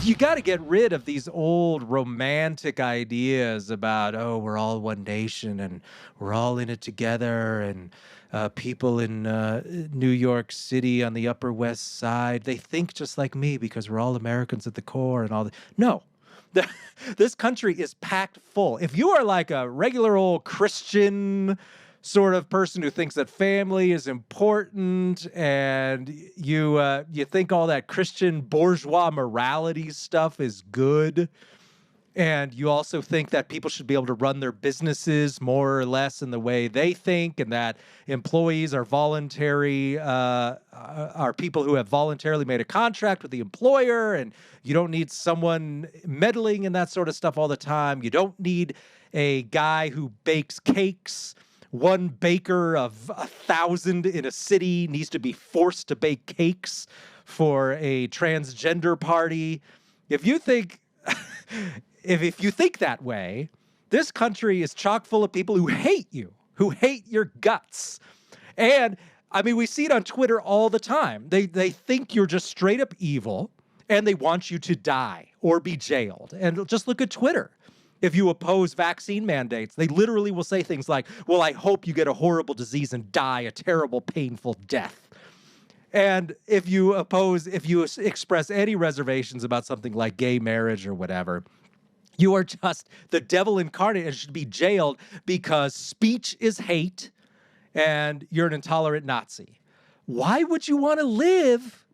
You got to get rid of these old romantic ideas about, oh, we're all one nation and we're all in it together. And people in New York City on the Upper West Side, they think just like me because we're all Americans at the core and all that. No, this country is packed full. If you are like a regular old Christian sort of person who thinks that family is important, and you think all that Christian bourgeois morality stuff is good, and you also think that people should be able to run their businesses more or less in the way they think, and that employees are are people who have voluntarily made a contract with the employer, and you don't need someone meddling in that sort of stuff all the time. You don't need a guy who bakes cakes. One baker of 1,000 in a city needs to be forced to bake cakes for a transgender party. If you think if you think that way, this country is chock full of people who hate you, who hate your guts. And I mean, we see it on Twitter all the time. They think you're just straight up evil and they want you to die or be jailed. And just look at Twitter. If you oppose vaccine mandates, they literally will say things like, well, I hope you get a horrible disease and die a terrible, painful death. And if you express any reservations about something like gay marriage or whatever, you are just the devil incarnate and should be jailed because speech is hate and you're an intolerant Nazi. Why would you want to live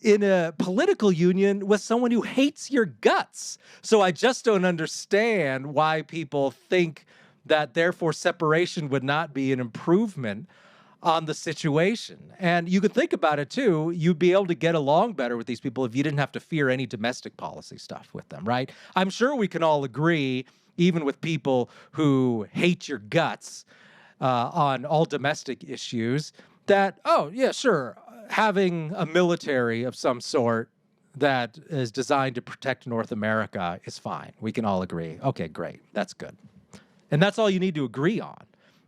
in a political union with someone who hates your guts? So I just don't understand why people think that therefore separation would not be an improvement on the situation. And you could think about it too. You'd be able to get along better with these people if you didn't have to fear any domestic policy stuff with them, right? I'm sure we can all agree, even with people who hate your guts on all domestic issues, that, oh, yeah, sure, having a military of some sort that is designed to protect North America is fine. We can all agree. Okay, great. That's good. And that's all you need to agree on.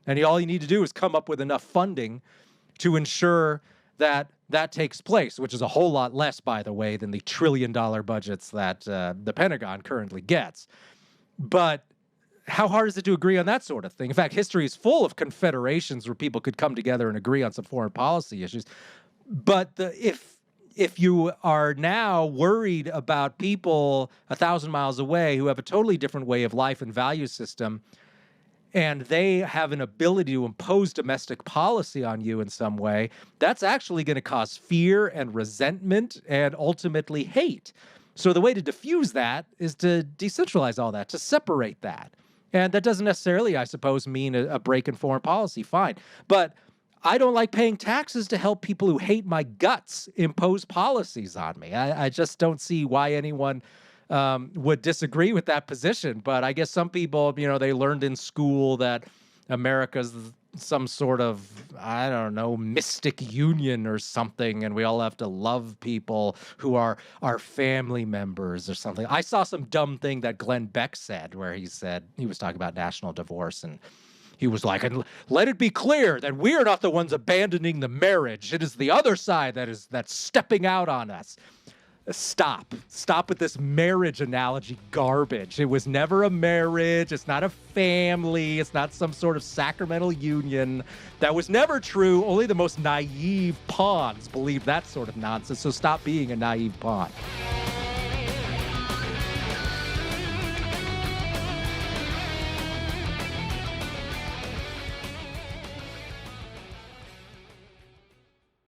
And all you need to do is come up with enough funding to ensure that that takes place, which is a whole lot less, by the way, than the $1 trillion budgets that the Pentagon currently gets. But how hard is it to agree on that sort of thing? In fact, history is full of confederations where people could come together and agree on some foreign policy issues. But if you are now worried about people 1,000 miles away who have a totally different way of life and value system, and they have an ability to impose domestic policy on you in some way, that's actually going to cause fear and resentment and ultimately hate. So the way to diffuse that is to decentralize all that, to separate that. And that doesn't necessarily, I suppose, mean a break in foreign policy. Fine. But I don't like paying taxes to help people who hate my guts impose policies on me. I just don't see why anyone would disagree with that position. But I guess some people, they learned in school that America's some sort of, I don't know, mystic union or something, and we all have to love people who are our family members or something. I saw some dumb thing that Glenn Beck said where he was talking about national divorce, and he was like, and let it be clear that we are not the ones abandoning the marriage. It is the other side that's stepping out on us. Stop with this marriage analogy garbage. It was never a marriage. It's not a family. It's not some sort of sacramental union. That was never true. Only the most naive pawns believe that sort of nonsense. So stop being a naive pawn.